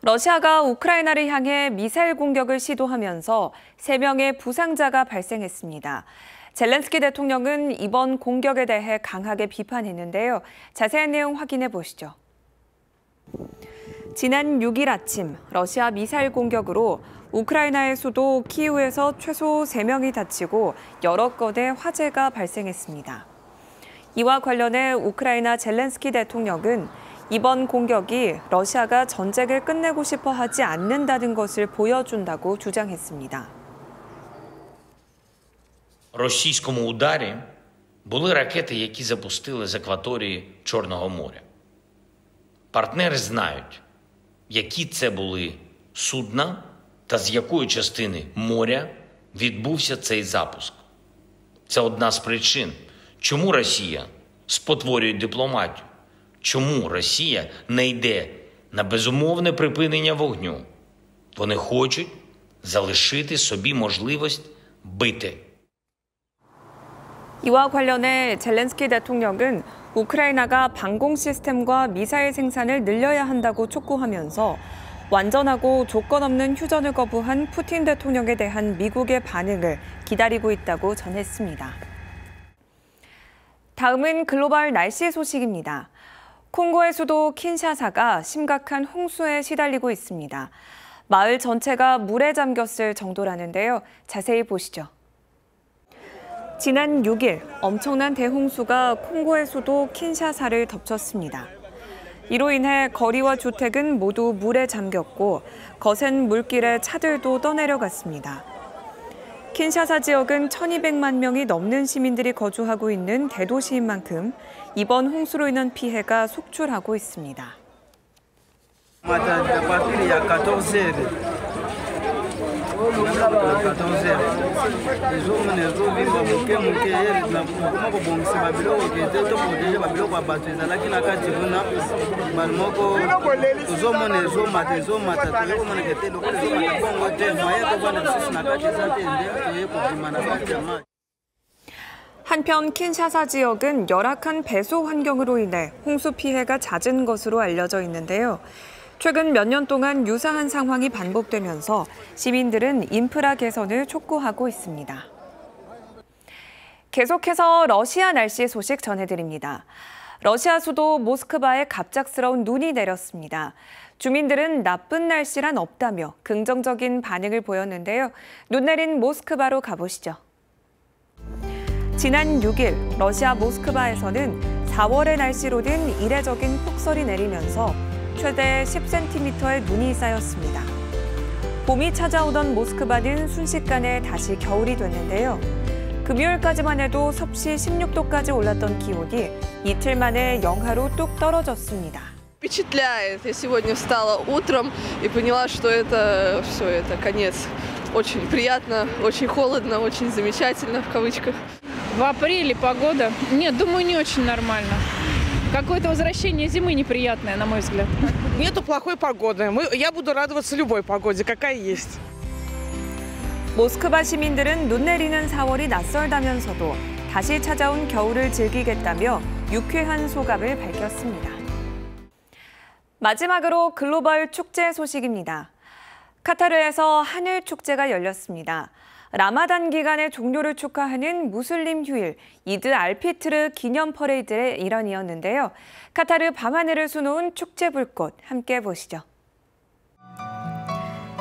러시아가 우크라이나를 향해 미사일 공격을 시도하면서 3명의 부상자가 발생했습니다. 젤렌스키 대통령은 이번 공격에 대해 강하게 비판했는데요. 자세한 내용 확인해 보시죠. 지난 6일 아침 러시아 미사일 공격으로 우크라이나의 수도 키이우에서 최소 3명이 다치고 여러 건의 화재가 발생했습니다. 이와 관련해 우크라이나 젤렌스키 대통령은 이번 공격이 러시아가 전쟁을 끝내고 싶어 하지 않는다는 것을 보여준다고 주장했습니다. Російському ударі були ракети, які запустили з акваторії Чорного моря. Партнери знають, які це були судна та з якої частини моря відбувся цей запуск. Це одна з причин, чому Росія спотворює дипломатію, чому Росія не йде на безумовне припинення вогню. Вони хочуть залишити собі можливість бити. 이와 관련해 젤렌스키 대통령은 우크라이나가 방공 시스템과 미사일 생산을 늘려야 한다고 촉구하면서 완전하고 조건 없는 휴전을 거부한 푸틴 대통령에 대한 미국의 반응을 기다리고 있다고 전했습니다. 다음은 글로벌 날씨 소식입니다. 콩고의 수도 킨샤사가 심각한 홍수에 시달리고 있습니다. 마을 전체가 물에 잠겼을 정도라는데요. 자세히 보시죠. 지난 6일 엄청난 대홍수가 콩고의 수도 킨샤사를 덮쳤습니다. 이로 인해 거리와 주택은 모두 물에 잠겼고 거센 물길에 차들도 떠내려갔습니다. 킨샤사 지역은 1,200만 명이 넘는 시민들이 거주하고 있는 대도시인 만큼 이번 홍수로 인한 피해가 속출하고 있습니다. 한편 킨샤사 지역은 열악한 배수 환경으로 인해 홍수 피해가 잦은 것으로 알려져 있는데요. 최근 몇 년 동안 유사한 상황이 반복되면서 시민들은 인프라 개선을 촉구하고 있습니다. 계속해서 러시아 날씨 소식 전해드립니다. 러시아 수도 모스크바에 갑작스러운 눈이 내렸습니다. 주민들은 나쁜 날씨란 없다며 긍정적인 반응을 보였는데요. 눈 내린 모스크바로 가보시죠. 지난 6일 러시아 모스크바에서는 4월의 날씨로 된 이례적인 폭설이 내리면서 최대 10cm의 눈이 쌓였습니다. 봄이 찾아오던 모스크바는 순식간에 다시 겨울이 됐는데요. 금요일까지만 해도 섭씨 16도까지 올랐던 기온이 이틀 만에 영하로 뚝 떨어졌습니다. Впечатляет. Я сегодня встала утром и поняла, что это все, это конец. Очень приятно, очень холодно, очень замечательно в кавычках. В апреле погода? Нет, думаю, не очень нормально. Какое-то возвращение зимы неприятное, на мой взгляд. Нету плохой погоды. Я буду радоваться любой погоде, какая есть. 모스크바 시민들은 눈 내리는 4월이 낯설다면서도 다시 찾아온 겨울을 즐기겠다며 유쾌한 소감을 밝혔습니다. 마지막으로 글로벌 축제 소식입니다. 카타르에서 하늘 축제가 열렸습니다. 라마단 기간의 종료를 축하하는 무슬림 휴일 이드 알피트르 기념 퍼레이드의 일환이었는데요. 카타르 밤하늘을 수놓은 축제 불꽃 함께 보시죠.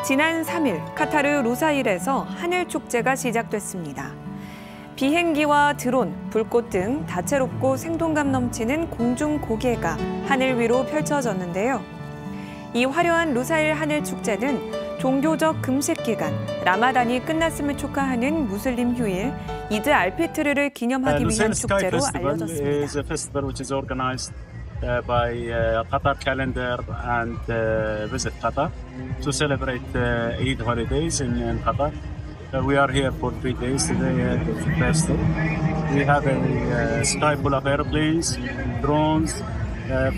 지난 3일 카타르 루사일에서 하늘 축제가 시작됐습니다. 비행기와 드론, 불꽃 등 다채롭고 생동감 넘치는 공중 고개가 하늘 위로 펼쳐졌는데요. 이 화려한 루사일 하늘 축제는 종교적 금식 기간 라마단이 끝났음을 축하하는 무슬림 휴일 이드 알피트르를 기념하기 위한 축제로 알려졌습니다. by Qatar calendar and visit Qatar to celebrate Eid holidays in Qatar. We are here for 3 days today at the festival. We have a sky full of airplanes, drones,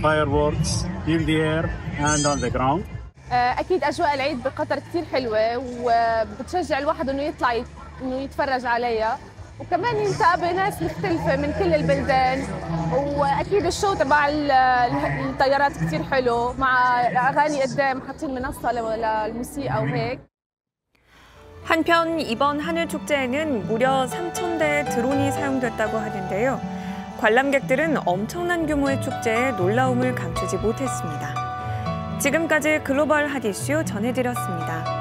fireworks in the air and on the ground. أكيد أجواء العيد بقطر كتير حلوة وبتشجع الواحد إنه يطلع إنه يتفرج عليها وكمان يلتقى بناس مختلفة من كل البلدان وأكيد الشو تبع الطيارات كتير حلو مع أغاني قدام حاطين منصة للموسيقى وهيك. 한편 이번 하늘 축제에는 무려 3,000대의 드론이 사용됐다고 하는데요. 관람객들은 엄청난 규모의 축제에 놀라움을 감추지 못했습니다. 지금까지 글로벌 핫 이슈 전해드렸습니다.